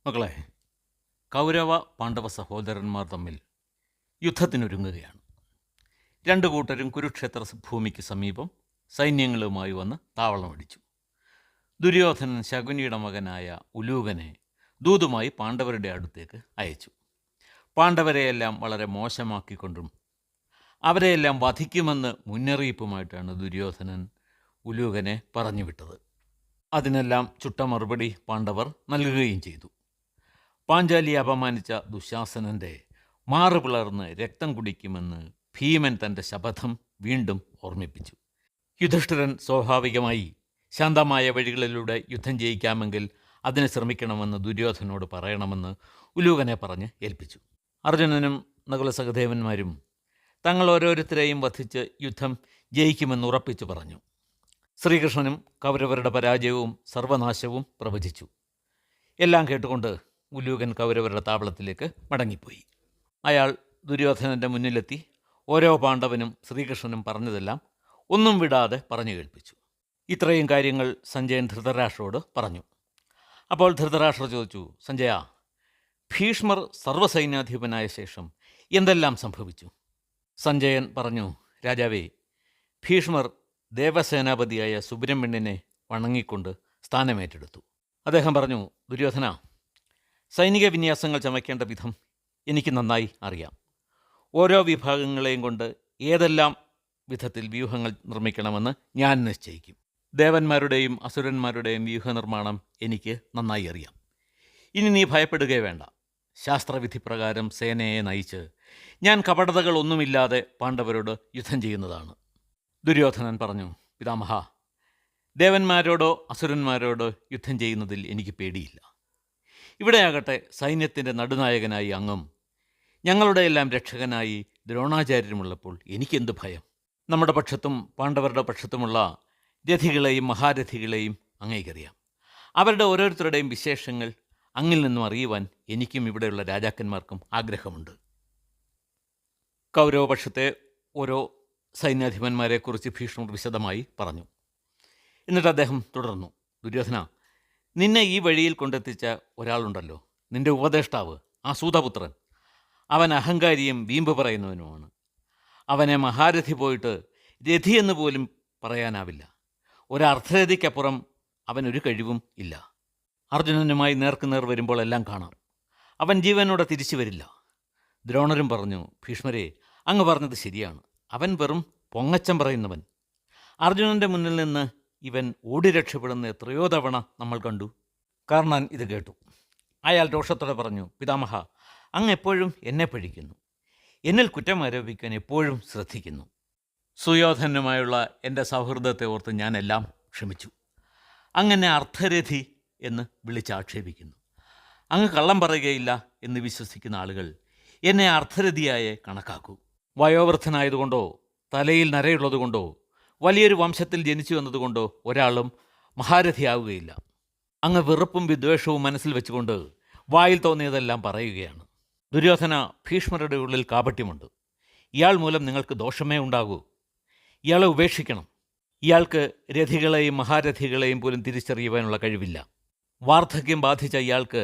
മക്കളെ, കൗരവ പാണ്ഡവ സഹോദരന്മാർ തമ്മിൽ യുദ്ധത്തിനൊരുങ്ങുകയാണ്. രണ്ടു കൂട്ടരും കുരുക്ഷേത്ര ഭൂമിക്ക് സമീപം സൈന്യങ്ങളുമായി വന്ന് താവളമടിച്ചു. ദുര്യോധനൻ ശകുനിയുടെ മകനായ ഉലൂകനെ ദൂതുമായി പാണ്ഡവരുടെ അടുത്തേക്ക് അയച്ചു. പാണ്ഡവരെയെല്ലാം വളരെ മോശമാക്കിക്കൊണ്ടും അവരെയെല്ലാം വധിക്കുമെന്ന് മുന്നറിയിപ്പുമായിട്ടാണ് ദുര്യോധനൻ ഉലൂകനെ പറഞ്ഞുവിട്ടത്. അതിനെല്ലാം ചുട്ട മറുപടി പാണ്ഡവർ നൽകുകയും ചെയ്തു. പാഞ്ചാലിയെ അപമാനിച്ച ദുശാസനൻ്റെ മാറു പിളർന്ന് രക്തം കുടിക്കുമെന്ന് ഭീമൻ തൻ്റെ ശപഥം വീണ്ടും ഓർമ്മിപ്പിച്ചു. യുധിഷ്ഠിരൻ സ്വാഭാവികമായി ശാന്തമായ വഴികളിലൂടെ യുദ്ധം ജയിക്കാമെങ്കിൽ അതിന് ശ്രമിക്കണമെന്ന് ദുര്യോധനോട് പറയണമെന്ന് ഉലൂകനെ പറഞ്ഞ് ഏൽപ്പിച്ചു. അർജുനനും നകുലസഹദേവന്മാരും തങ്ങൾ ഓരോരുത്തരെയും വധിച്ച് യുദ്ധം ജയിക്കുമെന്ന് ഉറപ്പിച്ചു പറഞ്ഞു. ശ്രീകൃഷ്ണനും കൗരവരുടെ പരാജയവും സർവനാശവും പ്രവചിച്ചു. എല്ലാം കേട്ടുകൊണ്ട് ഉലൂകൻ കൗരവരുടെ താവളത്തിലേക്ക് മടങ്ങിപ്പോയി. അയാൾ ദുര്യോധനൻ്റെ മുന്നിലെത്തി ഓരോ പാണ്ഡവനും ശ്രീകൃഷ്ണനും പറഞ്ഞതെല്ലാം ഒന്നും വിടാതെ പറഞ്ഞു കേൾപ്പിച്ചു. ഇത്രയും കാര്യങ്ങൾ സഞ്ജയൻ ധൃതരാഷ്ട്രോട് പറഞ്ഞു. അപ്പോൾ ധൃതരാഷ്ട്ര ചോദിച്ചു, സഞ്ജയ, ഭീഷ്മർ സർവ്വസൈന്യാധിപനായ ശേഷം എന്തെല്ലാം സംഭവിച്ചു? സഞ്ജയൻ പറഞ്ഞു, രാജാവേ, ഭീഷ്മർ ദേവസേനാപതിയായ സുബ്രഹ്മണ്യനെ വണങ്ങിക്കൊണ്ട് സ്ഥാനമേറ്റെടുത്തു. അദ്ദേഹം പറഞ്ഞു, ദുര്യോധന, സൈനിക വിന്യാസങ്ങൾ ചമയ്ക്കേണ്ട വിധം എനിക്ക് നന്നായി അറിയാം. ഓരോ വിഭാഗങ്ങളെയും കൊണ്ട് ഏതെല്ലാം വിധത്തിൽ വ്യൂഹങ്ങൾ നിർമ്മിക്കണമെന്ന് ഞാൻ നിശ്ചയിക്കും. ദേവന്മാരുടെയും അസുരന്മാരുടെയും വ്യൂഹനിർമ്മാണം എനിക്ക് നന്നായി അറിയാം. ഇനി നീ ഭയപ്പെടുകയേ വേണ്ട. ശാസ്ത്രവിധി പ്രകാരം സേനയെ നയിച്ച് ഞാൻ കപടതകളൊന്നുമില്ലാതെ പാണ്ഡവരോട് യുദ്ധം ചെയ്യുന്നതാണ്. ദുര്യോധനൻ പറഞ്ഞു, പിതാമഹ, ദേവന്മാരോടോ അസുരന്മാരോടോ യുദ്ധം ചെയ്യുന്നതിൽ എനിക്ക് പേടിയില്ല. ഇവിടെയാകട്ടെ സൈന്യത്തിൻ്റെ നടുനായകനായി അങ്ങും ഞങ്ങളുടെ എല്ലാം രക്ഷകനായി ദ്രോണാചാര്യരുമുള്ളപ്പോൾ എനിക്കെന്ത് ഭയം? നമ്മുടെ പക്ഷത്തും പാണ്ഡവരുടെ പക്ഷത്തുമുള്ള രഥികളെയും മഹാരഥികളെയും അങ്ങേക്കറിയാം. അവരുടെ ഓരോരുത്തരുടെയും വിശേഷങ്ങൾ അങ്ങിൽ നിന്നും അറിയുവാൻ എനിക്കും ഇവിടെയുള്ള രാജാക്കന്മാർക്കും ആഗ്രഹമുണ്ട്. കൗരവപക്ഷത്തെ ഓരോ സൈന്യാധിപന്മാരെക്കുറിച്ച് ഭീഷ്മർ വിശദമായി പറഞ്ഞു. എന്നിട്ട് അദ്ദേഹം തുടർന്നു, ദുര്യോധന, നിന്നെ ഈ വഴിയിൽ കൊണ്ടെത്തിച്ച ഒരാളുണ്ടല്ലോ, നിന്റെ ഉപദേഷ്ടാവ്, ആ സൂതപുത്രൻ. അവൻ അഹങ്കാരിയും വീമ്പ് പറയുന്നവനുമാണ്. അവനെ മഹാരഥി പോയിട്ട് രഥിയെന്ന് പോലും പറയാനാവില്ല. ഒരർദ്ധരഥിക്കപ്പുറം അവനൊരു കഴിവും ഇല്ല. അർജുനനുമായി നേർക്കുനേർ വരുമ്പോൾ എല്ലാം കാണാം. അവൻ ജീവനോടെ തിരിച്ചു വരില്ല. ദ്രോണരും പറഞ്ഞു, ഭീഷ്മരെ, അങ്ങ് പറഞ്ഞത് ശരിയാണ്. അവൻ വെറും പൊങ്ങച്ചം പറയുന്നവൻ. അർജുനൻ്റെ മുന്നിൽ നിന്ന് ഇവൻ ഓടി രക്ഷപ്പെടുന്ന എത്രയോ തവണ നമ്മൾ കണ്ടു. കർണൻ ഇത് കേട്ടു. അയാൾ രോഷത്തോടെ പറഞ്ഞു, പിതാമഹ, അങ്ങ് എപ്പോഴും എന്നെ പഴിക്കുന്നു. എന്നിൽ കുറ്റം ആരോപിക്കാൻ എപ്പോഴും ശ്രദ്ധിക്കുന്നു. സുയോധനുമായുള്ള എൻ്റെ സൗഹൃദത്തെ ഓർത്ത് ഞാനെല്ലാം ക്ഷമിച്ചു. അങ്ങനെ അർദ്ധരഥി എന്ന് വിളിച്ചാക്ഷേപിക്കുന്നു. അങ്ങ് കള്ളം പറയുകയില്ല എന്ന് വിശ്വസിക്കുന്ന ആളുകൾ എന്നെ അർദ്ധരഥിയായേ കണക്കാക്കൂ. വയോവൃദ്ധനായതുകൊണ്ടോ തലയിൽ നരയുള്ളതുകൊണ്ടോ വലിയൊരു വംശത്തിൽ ജനിച്ചു വന്നതുകൊണ്ടോ ഒരാളും മഹാരഥിയാവുകയില്ല. അങ്ങ് വെറുപ്പും വിദ്വേഷവും മനസ്സിൽ വെച്ചുകൊണ്ട് വായിൽ തോന്നിയതെല്ലാം പറയുകയാണ്. ദുര്യോധന, ഭീഷ്മരുടെ ഉള്ളിൽ കാപട്യമുണ്ട്. ഇയാൾ മൂലം നിങ്ങൾക്ക് ദോഷമേ ഉണ്ടാകൂ. ഇയാളെ ഉപേക്ഷിക്കണം. ഇയാൾക്ക് രഥികളെയും മഹാരഥികളെയും പോലും തിരിച്ചറിയുവാനുള്ള കഴിവില്ല. വാർദ്ധക്യം ബാധിച്ച ഇയാൾക്ക്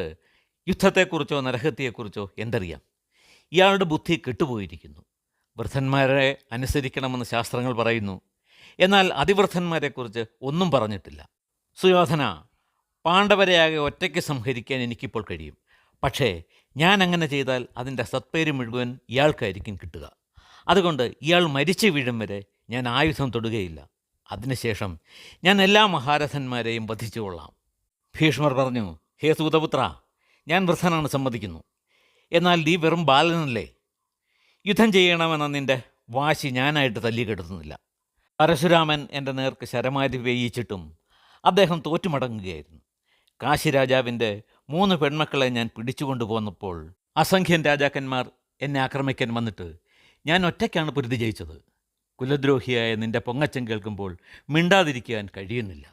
യുദ്ധത്തെക്കുറിച്ചോ നരഹത്യയെക്കുറിച്ചോ എന്തറിയാം? ഇയാളുടെ ബുദ്ധി കെട്ടുപോയിരിക്കുന്നു. വൃദ്ധന്മാരെ അനുസരിക്കണമെന്ന് ശാസ്ത്രങ്ങൾ പറയുന്നു. എന്നാൽ അതിവൃദ്ധന്മാരെക്കുറിച്ച് ഒന്നും പറഞ്ഞിട്ടില്ല. സുയോധന, പാണ്ഡവരെയാകെ ഒറ്റയ്ക്ക് സംഹരിക്കാൻ എനിക്കിപ്പോൾ കഴിയും. പക്ഷേ ഞാൻ അങ്ങനെ ചെയ്താൽ അതിൻ്റെ സത്പേര് മുഴുവൻ ഇയാൾക്കായിരിക്കും കിട്ടുക. അതുകൊണ്ട് ഇയാൾ മരിച്ചു വീഴും വരെ ഞാൻ ആയുധം തൊടുകയില്ല. അതിനുശേഷം ഞാൻ എല്ലാ മഹാരഥന്മാരെയും വധിച്ചുകൊള്ളാം. ഭീഷ്മർ പറഞ്ഞു, ഹേ സൂതപുത്ര, ഞാൻ വൃദ്ധനാണ്, സമ്മതിക്കുന്നു. എന്നാൽ നീ വെറും ബാലനല്ലേ? യുദ്ധം ചെയ്യണമെന്ന നിൻ്റെ വാശി ഞാനായിട്ട് തല്ലിക്കെടുത്തുന്നില്ല. പരശുരാമൻ എൻ്റെ നേർക്ക് ശരമാരി വേയിച്ചിട്ടും അദ്ദേഹം തോറ്റുമടങ്ങുകയായിരുന്നു. കാശി രാജാവിൻ്റെ 3 പെൺമക്കളെ ഞാൻ പിടിച്ചുകൊണ്ടു പോന്നപ്പോൾ അസംഖ്യൻ രാജാക്കന്മാർ എന്നെ ആക്രമിക്കാൻ വന്നിട്ട് ഞാൻ ഒറ്റയ്ക്കാണ് പൊരുതി ജയിച്ചത്. കുലദ്രോഹിയായ നിൻ്റെ പൊങ്ങച്ചം കേൾക്കുമ്പോൾ മിണ്ടാതിരിക്കാൻ കഴിയുന്നില്ല.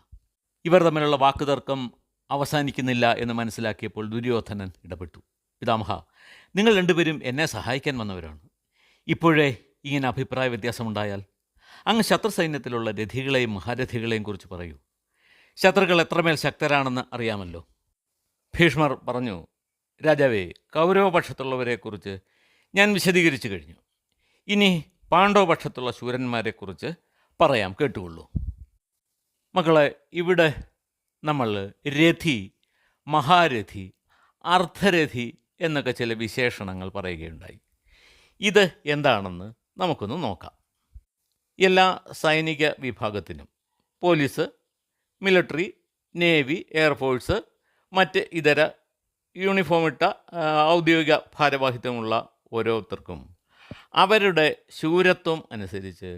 ഇവർ തമ്മിലുള്ള വാക്കുതർക്കം അവസാനിക്കുന്നില്ല എന്ന് മനസ്സിലാക്കിയപ്പോൾ ദുര്യോധനൻ ഇടപെട്ടു. പിതാമഹ, നിങ്ങൾ രണ്ടുപേരും എന്നെ സഹായിക്കാൻ വന്നവരാണ്. ഇപ്പോഴേ ഇങ്ങനെ അഭിപ്രായ വ്യത്യാസമുണ്ടായാൽ അങ്ങ് ശത്രു സൈന്യത്തിലുള്ള രഥികളെയും മഹാരഥികളെയും കുറിച്ച് പറയൂ. ശത്രുക്കൾ എത്രമേൽ ശക്തരാണെന്ന് അറിയാമല്ലോ. ഭീഷ്മർ പറഞ്ഞു, രാജാവേ, കൗരവപക്ഷത്തുള്ളവരെക്കുറിച്ച് ഞാൻ വിശദീകരിച്ചു കഴിഞ്ഞു. ഇനി പാണ്ഡവപക്ഷത്തുള്ള ശൂരന്മാരെക്കുറിച്ച് പറയാം, കേട്ടുകൊള്ളൂ. മക്കളെ, ഇവിടെ നമ്മൾ രഥി, മഹാരഥി, അർദ്ധരഥി എന്നൊക്കെ ചില വിശേഷണങ്ങൾ പറയുകയുണ്ടായി. ഇത് എന്താണെന്ന് നമുക്കൊന്ന് നോക്കാം. എല്ലാ സൈനിക വിഭാഗത്തിനും പോലീസ്, മിലിട്ടറി, നേവി, എയർഫോഴ്സ്, മറ്റ് ഇതര യൂണിഫോമിട്ട ഔദ്യോഗിക ഭാരവാഹിത്വമുള്ള ഓരോരുത്തർക്കും അവരുടെ ശൂരത്വം അനുസരിച്ച്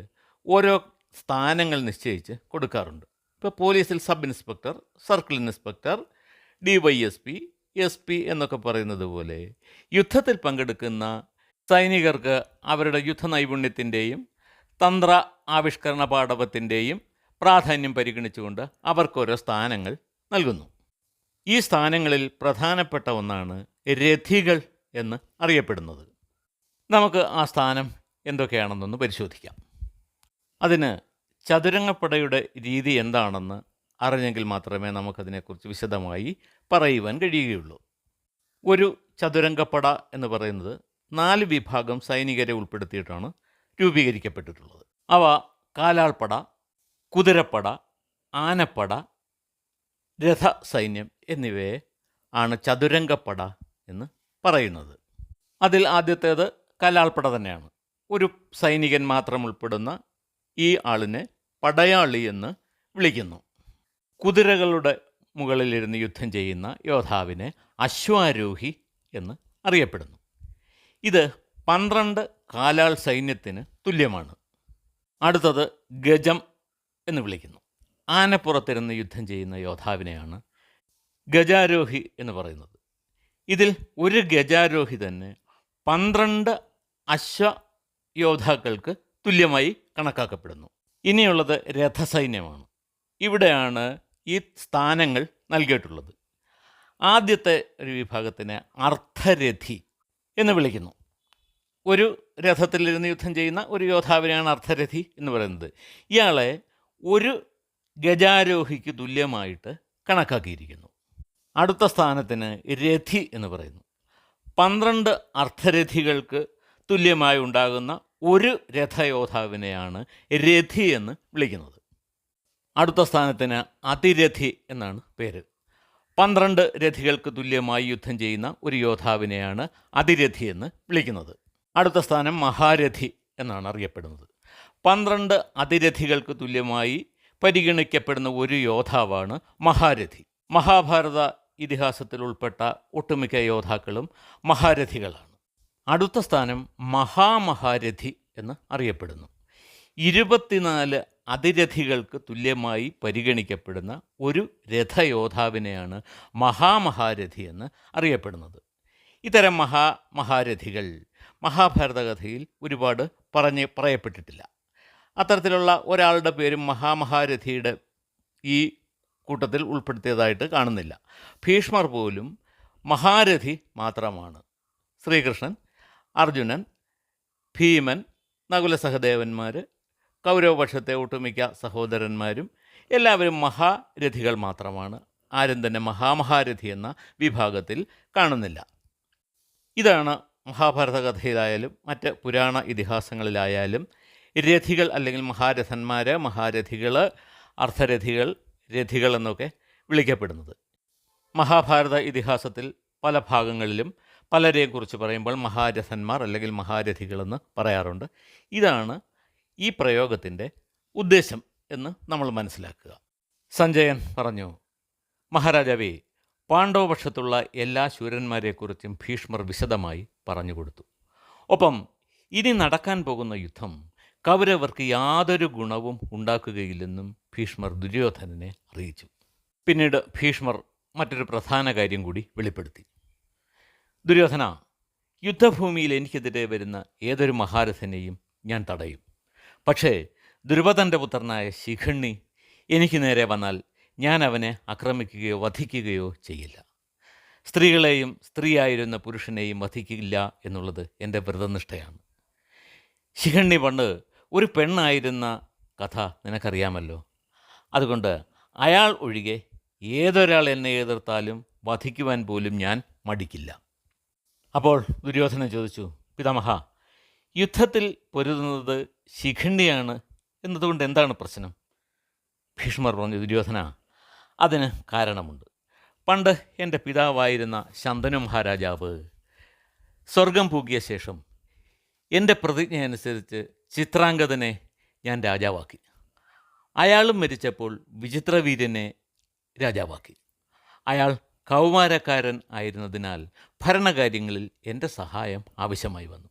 ഓരോ സ്ഥാനങ്ങൾ നിശ്ചയിച്ച് കൊടുക്കാറുണ്ട്. ഇപ്പോൾ പോലീസിൽ sub inspector, circle inspector, DYSP, SP എന്നൊക്കെ പറയുന്നത് പോലെ യുദ്ധത്തിൽ പങ്കെടുക്കുന്ന സൈനികർക്ക് അവരുടെ യുദ്ധ നൈപുണ്യത്തിൻ്റെയും തന്ത്ര ആവിഷ്കരണ പാടവത്തിൻ്റെയും പ്രാധാന്യം പരിഗണിച്ചുകൊണ്ട് അവർക്കോരോ സ്ഥാനങ്ങൾ നൽകുന്നു. ഈ സ്ഥാനങ്ങളിൽ പ്രധാനപ്പെട്ട ഒന്നാണ് രഥികൾ എന്ന് അറിയപ്പെടുന്നത്. നമുക്ക് ആ സ്ഥാനം എന്തൊക്കെയാണെന്നൊന്ന് പരിശോധിക്കാം. അതിന് ചതുരംഗപ്പടയുടെ രീതി എന്താണെന്ന് അറിഞ്ഞെങ്കിൽ മാത്രമേ നമുക്കതിനെക്കുറിച്ച് വിശദമായി പറയുവാൻ കഴിയുകയുള്ളൂ. ഒരു ചതുരംഗപ്പട എന്ന് പറയുന്നത് 4 വിഭാഗം സൈനികരെ ഉൾപ്പെടുത്തിയിട്ടാണ് രൂപീകരിക്കപ്പെട്ടിട്ടുള്ളത്. അവ കാലാൾപ്പട, കുതിരപ്പട, ആനപ്പട, രഥസൈന്യം എന്നിവയെ ആണ് ചതുരംഗപ്പട എന്ന് പറയുന്നത്. അതിൽ ആദ്യത്തേത് കലാൾപ്പട തന്നെയാണ്. ഒരു സൈനികൻ മാത്രം ഉൾപ്പെടുന്ന ഈ ആളിനെ പടയാളി എന്ന് വിളിക്കുന്നു. കുതിരകളുടെ മുകളിലിരുന്ന് യുദ്ധം ചെയ്യുന്ന യോദ്ധാവിനെ അശ്വാരോഹി എന്ന് അറിയപ്പെടുന്നു. ഇത് 12 കാലാൾ സൈന്യത്തിന് തുല്യമാണ്. അടുത്തത് ഗജം എന്ന് വിളിക്കുന്നു. ആനപ്പുറത്തിരുന്ന് യുദ്ധം ചെയ്യുന്ന യോദ്ധാവിനെയാണ് ഗജാരോഹി എന്ന് പറയുന്നത്. ഇതിൽ ഒരു ഗജാരോഹി തന്നെ 12 അശ്വയോദ്ധാക്കൾക്ക് തുല്യമായി കണക്കാക്കപ്പെടുന്നു. ഇനിയുള്ളത് രഥസൈന്യമാണ്. ഇവിടെയാണ് ഈ സ്ഥാനങ്ങൾ നൽകിയിട്ടുള്ളത്. ആദ്യത്തെ ഒരു വിഭാഗത്തിനെ അർദ്ധരഥി എന്ന് വിളിക്കുന്നു. ഒരു രഥത്തിലിരുന്ന് യുദ്ധം ചെയ്യുന്ന ഒരു യോദ്ധാവിനെയാണ് അർദ്ധരഥി എന്ന് പറയുന്നത്. ഇയാളെ ഒരു ഗജാരോഹിക്ക് തുല്യമായിട്ട് കണക്കാക്കിയിരിക്കുന്നു. അടുത്ത സ്ഥാനത്തിന് രഥി എന്ന് പറയുന്നു. 12 അർദ്ധരഥികൾക്ക് തുല്യമായി ഉണ്ടാകുന്ന ഒരു രഥയോദ്ധാവിനെയാണ് രഥി എന്ന് വിളിക്കുന്നത്. അടുത്ത സ്ഥാനത്തിന് അതിരഥി എന്നാണ് പേര്. 12 രഥികൾക്ക് തുല്യമായി യുദ്ധം ചെയ്യുന്ന ഒരു യോദ്ധാവിനെയാണ് അതിരഥി എന്ന് വിളിക്കുന്നത്. അടുത്ത സ്ഥാനം മഹാരഥി എന്നാണ് അറിയപ്പെടുന്നത്. 12 അതിരഥികൾക്ക് തുല്യമായി പരിഗണിക്കപ്പെടുന്ന ഒരു യോദ്ധാവാണ് മഹാരഥി. മഹാഭാരത ഇതിഹാസത്തിൽ ഉൾപ്പെട്ട ഒട്ടുമിക്ക യോദ്ധാക്കളും മഹാരഥികളാണ്. അടുത്ത സ്ഥാനം മഹാമഹാരഥി എന്ന് അറിയപ്പെടുന്നു. 24 അതിരഥികൾക്ക് തുല്യമായി പരിഗണിക്കപ്പെടുന്ന ഒരു രഥയോദ്ധാവിനെയാണ് മഹാമഹാരഥി എന്ന് അറിയപ്പെടുന്നത്. ഇത്തരം മഹാരഥികൾ മഹാഭാരത കഥയിൽ ഒരുപാട് പറയപ്പെട്ടിട്ടില്ല. അത്തരത്തിലുള്ള ഒരാളുടെ പേരും മഹാമഹാരഥിയുടെ ഈ കൂട്ടത്തിൽ ഉൾപ്പെടുത്തിയതായിട്ട് കാണുന്നില്ല. ഭീഷ്മർ പോലും മഹാരഥി മാത്രമാണ്. ശ്രീകൃഷ്ണൻ, അർജുനൻ, ഭീമൻ, നകുല സഹദേവന്മാർ, കൗരവപക്ഷത്തെ ഒട്ടുമിക്ക സഹോദരന്മാരും എല്ലാവരും മഹാരഥികൾ മാത്രമാണ്. ആരും തന്നെ മഹാമഹാരഥി എന്ന വിഭാഗത്തിൽ കാണുന്നില്ല. ഇതാണ് മഹാഭാരത കഥയിലായാലും മറ്റ് പുരാണ ഇതിഹാസങ്ങളിലായാലും രഥികൾ അല്ലെങ്കിൽ മഹാരഥന്മാർ, മഹാരഥികൾ, അർദ്ധരഥികൾ, രഥികൾ എന്നൊക്കെ വിളിക്കപ്പെടുന്നത്. മഹാഭാരത ഇതിഹാസത്തിൽ പല ഭാഗങ്ങളിലും പലരെക്കുറിച്ച് പറയുമ്പോൾ മഹാരഥന്മാർ അല്ലെങ്കിൽ മഹാരഥികളെന്ന് പറയാറുണ്ട്. ഇതാണ് ഈ പ്രയോഗത്തിൻ്റെ ഉദ്ദേശം എന്ന് നമ്മൾ മനസ്സിലാക്കുക. സഞ്ജയൻ പറഞ്ഞു, മഹാരാജാവേ, പാണ്ഡവപക്ഷത്തുള്ള എല്ലാ ശൂരന്മാരെക്കുറിച്ചും ഭീഷ്മർ വിശദമായി പറഞ്ഞു കൊടുത്തു. ഒപ്പം ഇനി നടക്കാൻ പോകുന്ന യുദ്ധം കൗരവർക്ക് യാതൊരു ഗുണവും ഉണ്ടാക്കുകയില്ലെന്നും ഭീഷ്മർ ദുര്യോധനനെ അറിയിച്ചു. പിന്നീട് ഭീഷ്മർ മറ്റൊരു പ്രധാന കാര്യം കൂടി വെളിപ്പെടുത്തി. ദുര്യോധന, യുദ്ധഭൂമിയിൽ എനിക്കെതിരെ വരുന്ന ഏതൊരു മഹാരഥനെയും ഞാൻ തടയും. പക്ഷേ ദ്രുപദൻ്റെ പുത്രനായ ശിഖണ്ഡി എനിക്ക് നേരെ വന്നാൽ ഞാൻ അവനെ ആക്രമിക്കുകയോ വധിക്കുകയോ ചെയ്യില്ല. സ്ത്രീകളെയും സ്ത്രീയായിരുന്ന പുരുഷനെയും വധിക്കില്ല എന്നുള്ളത് എൻ്റെ വ്രതനിഷ്ഠയാണ്. ശിഖണ്ഡി പണ്ട് ഒരു പെണ്ണായിരുന്ന കഥ നിനക്കറിയാമല്ലോ. അതുകൊണ്ട് അയാൾ ഒഴികെ ഏതൊരാൾ എന്നെ എതിർത്താലും വധിക്കുവാൻ പോലും ഞാൻ മടിക്കില്ല. അപ്പോൾ ദുര്യോധനൻ ചോദിച്ചു, പിതാമഹ, യുദ്ധത്തിൽ പൊരുതുന്നത് ശിഖണ്ഡിയാണ് എന്നതുകൊണ്ട് എന്താണ് പ്രശ്നം? ഭീഷ്മർ പറഞ്ഞു, ദുര്യോധന, അതിന് കാരണമുണ്ട്. പണ്ട് എൻ്റെ പിതാവായിരുന്ന ശന്തനു മഹാരാജാവ് സ്വർഗം പൂകിയ ശേഷം എൻ്റെ പ്രതിജ്ഞ അനുസരിച്ച് ചിത്രാംഗതനെ ഞാൻ രാജാവാക്കി. അയാളും മരിച്ചപ്പോൾ വിചിത്രവീര്യനെ രാജാവാക്കി. അയാൾ കൗമാരക്കാരൻ ആയിരുന്നതിനാൽ ഭരണകാര്യങ്ങളിൽ എൻ്റെ സഹായം ആവശ്യമായി വന്നു.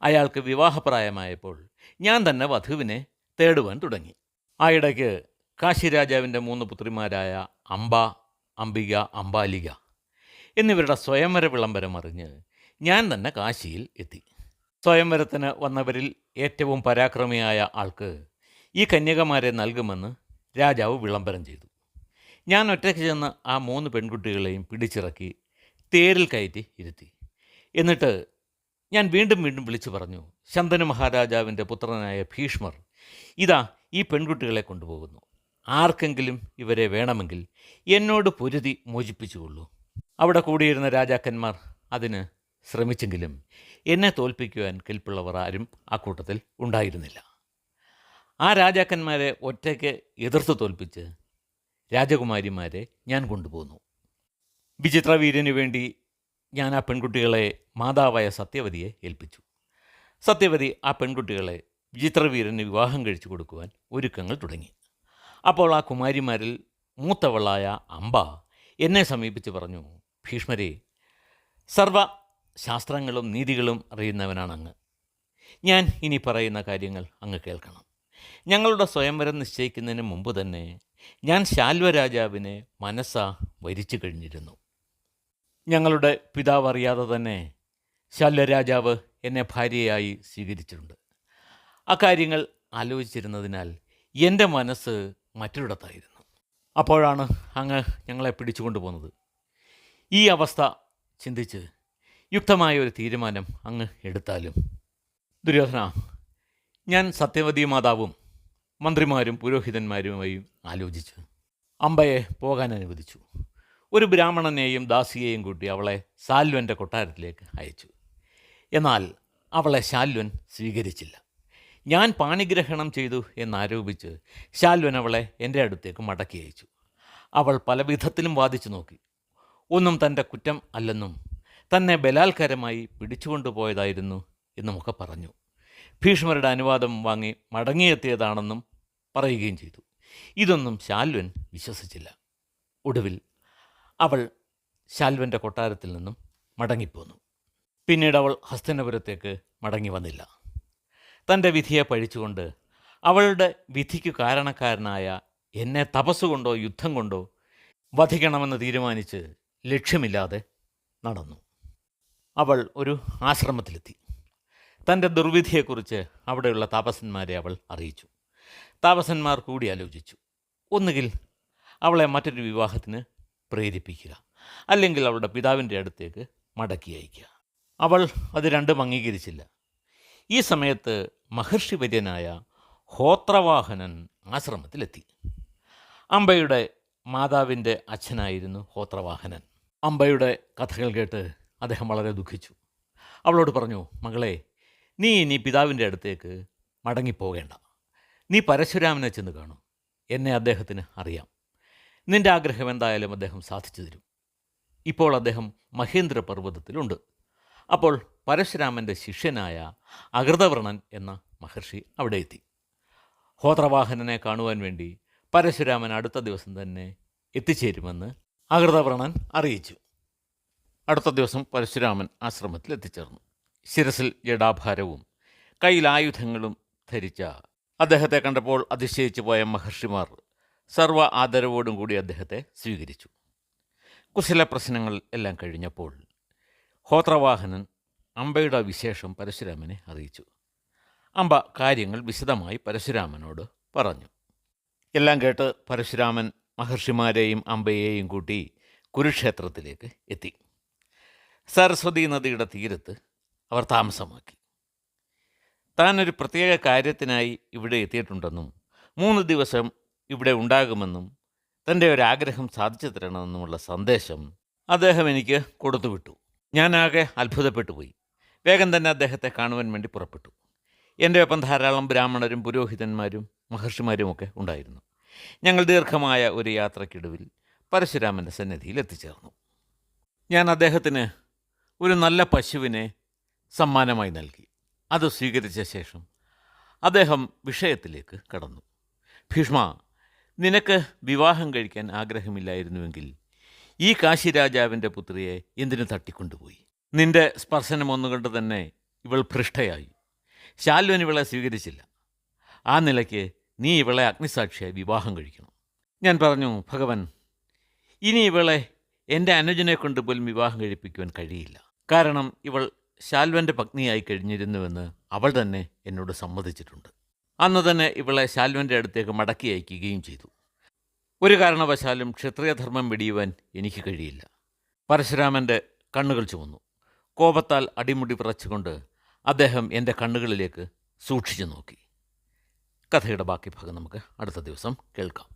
അയാൾക്ക് വിവാഹപ്രായമായപ്പോൾ ഞാൻ തന്നെ വധുവിനെ തേടുവാൻ തുടങ്ങി. ആ ഇടയ്ക്ക് കാശി രാജാവിൻ്റെ 3 പുത്രിമാരായ അംബ, അംബിക, അംബാലിക എന്നിവരുടെ സ്വയംവര വിളംബരം അറിഞ്ഞ് ഞാൻ തന്നെ കാശിയിൽ എത്തി. സ്വയംവരത്തിന് വന്നവരിൽ ഏറ്റവും പരാക്രമിയായ ആൾക്ക് ഈ കന്യകമാരെ നൽകുമെന്ന് രാജാവ് വിളംബരം ചെയ്തു. ഞാൻ ഒറ്റയ്ക്ക് ചെന്ന് ആ 3 പെൺകുട്ടികളെയും പിടിച്ചിറക്കി തേരിൽ കയറ്റി ഇരുത്തി. എന്നിട്ട് ഞാൻ വീണ്ടും വീണ്ടും വിളിച്ചു പറഞ്ഞു, ശന്തനു മഹാരാജാവിൻ്റെ പുത്രനായ ഭീഷ്മർ ഇതാ ഈ പെൺകുട്ടികളെ കൊണ്ടുപോകുന്നു. ആർക്കെങ്കിലും ഇവരെ വേണമെങ്കിൽ എന്നോട് പൊരുതി മോചിപ്പിച്ചുകൊള്ളൂ. അവിടെ കൂടിയിരുന്ന രാജാക്കന്മാർ അതിന് ശ്രമിച്ചെങ്കിലും എന്നെ തോൽപ്പിക്കുവാൻ കെൽപ്പുള്ളവർ ആരും ആ കൂട്ടത്തിൽ ഉണ്ടായിരുന്നില്ല. ആ രാജാക്കന്മാരെ ഒറ്റയ്ക്ക് എതിർത്ത് തോൽപ്പിച്ച് രാജകുമാരിമാരെ ഞാൻ കൊണ്ടുപോന്നു. വിചിത്രവീര്യന് വേണ്ടി ഞാൻ ആ പെൺകുട്ടികളെ മാതാവായ സത്യവതിയെ ഏൽപ്പിച്ചു. സത്യവതി ആ പെൺകുട്ടികളെ വിചിത്രവീരന് വിവാഹം കഴിച്ചു കൊടുക്കുവാൻ ഒരുക്കങ്ങൾ തുടങ്ങി. അപ്പോൾ ആ കുമാരിമാരിൽ മൂത്തവളായ അംബ എന്നെ സമീപിച്ച് പറഞ്ഞു, ഭീഷ്മരെ, സർവ ശാസ്ത്രങ്ങളും നീതികളും അറിയുന്നവനാണ് അങ്ങ്. ഞാൻ ഇനി പറയുന്ന കാര്യങ്ങൾ അങ്ങ് കേൾക്കണം. ഞങ്ങളുടെ സ്വയംവരം നിശ്ചയിക്കുന്നതിന് മുമ്പ് തന്നെ ഞാൻ ശാൽവരാജാവിനെ മനസ്സാ വരിച്ചു കഴിഞ്ഞിരുന്നു. ഞങ്ങളുടെ പിതാവ് അറിയാതെ തന്നെ ശാൽവരാജാവ് എന്നെ ഭാര്യയായി സ്വീകരിച്ചിട്ടുണ്ട്. അക്കാര്യങ്ങൾ ആലോചിച്ചിരുന്നതിനാൽ എൻ്റെ മനസ്സ് മറ്റൊരിടത്തായിരുന്നു. അപ്പോഴാണ് അങ്ങ് ഞങ്ങളെ പിടിച്ചുകൊണ്ടു പോകുന്നത്. ഈ അവസ്ഥ ചിന്തിച്ച് യുക്തമായ ഒരു തീരുമാനം അങ്ങ് എടുത്താലും. ദുര്യോധന, ഞാൻ സത്യവതി മാതാവും മന്ത്രിമാരും പുരോഹിതന്മാരുമായി ആലോചിച്ച് അംബയെ പോകാൻ അനുവദിച്ചു. ഒരു ബ്രാഹ്മണനെയും ദാസിയെയും കൂട്ടി അവളെ ശാൽവൻ്റെ കൊട്ടാരത്തിലേക്ക് അയച്ചു. എന്നാൽ അവളെ ശാൽവൻ സ്വീകരിച്ചില്ല. ഞാൻ പാണിഗ്രഹണം ചെയ്തു എന്നാരോപിച്ച് ശാൽവൻ അവളെ എൻ്റെ അടുത്തേക്ക് മടക്കി അയച്ചു. അവൾ പല വിധത്തിലും വാദിച്ചു നോക്കി. ഒന്നും തൻ്റെ കുറ്റം അല്ലെന്നും തന്നെ ബലാത്കാരമായി പിടിച്ചുകൊണ്ടുപോയതായിരുന്നു എന്നുമൊക്കെ പറഞ്ഞു. ഭീഷ്മരുടെ അനുവാദം വാങ്ങി മടങ്ങിയെത്തിയതാണെന്നും പറയുകയും ചെയ്തു. ഇതൊന്നും ശാൽവൻ വിശ്വസിച്ചില്ല. ഒടുവിൽ അവൾ ശാൽവൻ്റെ കൊട്ടാരത്തിൽ നിന്നും മടങ്ങിപ്പോന്നു. പിന്നീട് അവൾ ഹസ്തിനപുരത്തേക്ക് മടങ്ങി വന്നില്ല. തൻ്റെ വിധിയെ പഴിച്ചുകൊണ്ട് അവളുടെ വിധിക്ക് കാരണക്കാരനായ എന്നെ തപസ്സുകൊണ്ടോ യുദ്ധം കൊണ്ടോ വധിക്കണമെന്ന് തീരുമാനിച്ച് ലക്ഷ്യമില്ലാതെ നടന്നു. അവൾ ഒരു ആശ്രമത്തിലെത്തി. തൻ്റെ ദുർവിധിയെക്കുറിച്ച് അവിടെയുള്ള താപസന്മാരെ അവൾ അറിയിച്ചു. താപസന്മാർ കൂടി ആലോചിച്ചു. ഒന്നുകിൽ അവളെ മറ്റൊരു വിവാഹത്തിന് പ്രേരിപ്പിക്കുക, അല്ലെങ്കിൽ അവളുടെ പിതാവിൻ്റെ അടുത്തേക്ക് മടക്കി അയക്കുക. അവൾ അത് രണ്ടും അംഗീകരിച്ചില്ല. ഈ സമയത്ത് മഹർഷിവര്യനായ ഹോത്രവാഹനൻ ആശ്രമത്തിലെത്തി. അംബയുടെ മാതാവിൻ്റെ അച്ഛനായിരുന്നു ഹോത്രവാഹനൻ. അംബയുടെ കഥകൾ കേട്ട് അദ്ദേഹം വളരെ ദുഃഖിച്ചു. അവളോട് പറഞ്ഞു, മകളെ, നീ ഇനി പിതാവിൻ്റെ അടുത്തേക്ക് മടങ്ങിപ്പോകേണ്ട. നീ പരശുരാമനെ ചെന്ന് കാണും. എന്നെ അദ്ദേഹത്തിന് അറിയാം. നിൻ്റെ ആഗ്രഹം എന്തായാലും അദ്ദേഹം സാധിച്ചു തരും. ഇപ്പോൾ അദ്ദേഹം മഹേന്ദ്ര പർവ്വതത്തിലുണ്ട്. അപ്പോൾ പരശുരാമൻ്റെ ശിഷ്യനായ അകൃതവ്രണൻ എന്ന മഹർഷി അവിടെ എത്തി. ഹോത്രവാഹനനെ കാണുവാൻ വേണ്ടി പരശുരാമൻ അടുത്ത ദിവസം തന്നെ എത്തിച്ചേരുമെന്ന് അകൃതവ്രണൻ അറിയിച്ചു. അടുത്ത ദിവസം പരശുരാമൻ ആശ്രമത്തിൽ എത്തിച്ചേർന്നു. ശിരസിൽ ജടാഭാരവും കയ്യിൽ ആയുധങ്ങളും ധരിച്ച അദ്ദേഹത്തെ കണ്ടപ്പോൾ അതിശയിച്ചു പോയ മഹർഷിമാർ സർവ്വ ആദരവോടും കൂടി അദ്ദേഹത്തെ സ്വീകരിച്ചു. കുശല പ്രശ്നങ്ങൾ എല്ലാം കഴിഞ്ഞപ്പോൾ ഹോത്രവാഹനൻ അംബയുടെ വിശേഷം പരശുരാമനെ അറിയിച്ചു. അംബ കാര്യങ്ങൾ വിശദമായി പരശുരാമനോട് പറഞ്ഞു. എല്ലാം കേട്ട് പരശുരാമൻ മഹർഷിമാരെയും അംബയെയും കൂട്ടി കുരുക്ഷേത്രത്തിലേക്ക് എത്തി. സരസ്വതി നദിയുടെ തീരത്ത് അവർ താമസമാക്കി. താനൊരു പ്രത്യേക കാര്യത്തിനായി ഇവിടെ എത്തിയിട്ടുണ്ടെന്നും 3 ദിവസം ഇവിടെ ഉണ്ടാകുമെന്നും തൻ്റെ ഒരാഗ്രഹം സാധിച്ചു തരണമെന്നുമുള്ള സന്ദേശം അദ്ദേഹം എനിക്ക് കൊടുത്തുവിട്ടു. ഞാനാകെ അത്ഭുതപ്പെട്ടു പോയി. വേഗം തന്നെ അദ്ദേഹത്തെ കാണുവാൻ വേണ്ടി പുറപ്പെട്ടു. എൻ്റെ ഒപ്പം ധാരാളം ബ്രാഹ്മണരും പുരോഹിതന്മാരും മഹർഷിമാരുമൊക്കെ ഉണ്ടായിരുന്നു. ഞങ്ങൾ ദീർഘമായ ഒരു യാത്രയ്ക്കൊടുവിൽ പരശുരാമൻ്റെ സന്നിധിയിൽ എത്തിച്ചേർന്നു. ഞാൻ അദ്ദേഹത്തിന് ഒരു നല്ല പശുവിനെ സമ്മാനമായി നൽകി. അത് സ്വീകരിച്ച ശേഷം അദ്ദേഹം വിഷയത്തിലേക്ക് കടന്നു. ഭീഷ്മ, നിനക്ക് വിവാഹം കഴിക്കാൻ ആഗ്രഹമില്ലായിരുന്നുവെങ്കിൽ ഈ കാശി രാജാവിൻ്റെ പുത്രിയെ എന്തിനു തട്ടിക്കൊണ്ടുപോയി? നിന്റെ സ്പർശനം ഒന്നുകൊണ്ട് തന്നെ ഇവൾ ഭ്രഷ്ടയായി. ശാൽവൻ ഇവളെ സ്വീകരിച്ചില്ല. ആ നിലയ്ക്ക് നീ ഇവളെ അഗ്നിസാക്ഷിയായി വിവാഹം കഴിക്കണം. ഞാൻ പറഞ്ഞു, ഭഗവൻ, ഇനി ഇവളെ എൻ്റെ അനുജനെ കൊണ്ട് പോലും വിവാഹം കഴിപ്പിക്കുവാൻ കഴിയില്ല. കാരണം ഇവൾ ശാൽവൻ്റെ പത്നിയായി കഴിഞ്ഞിരുന്നുവെന്ന് അവൾ തന്നെ എന്നോട് സമ്മതിച്ചിട്ടുണ്ട്. അന്ന് തന്നെ ഇവളെ ശാൽവൻ്റെ അടുത്തേക്ക് മടക്കി അയക്കുകയും ചെയ്തു. ഒരു കാരണവശാലും ക്ഷത്രിയധർമ്മം വെടിയുവാൻ എനിക്ക് കഴിയില്ല. പരശുരാമൻ്റെ കണ്ണുകൾ ചുവന്നു. കോപത്താൽ അടിമുടി വിറച്ചുകൊണ്ട് അദ്ദേഹം എൻ്റെ കണ്ണുകളിലേക്ക് സൂക്ഷിച്ചു നോക്കി. കഥയുടെ ബാക്കി ഭാഗം നമുക്ക് അടുത്ത ദിവസം കേൾക്കാം.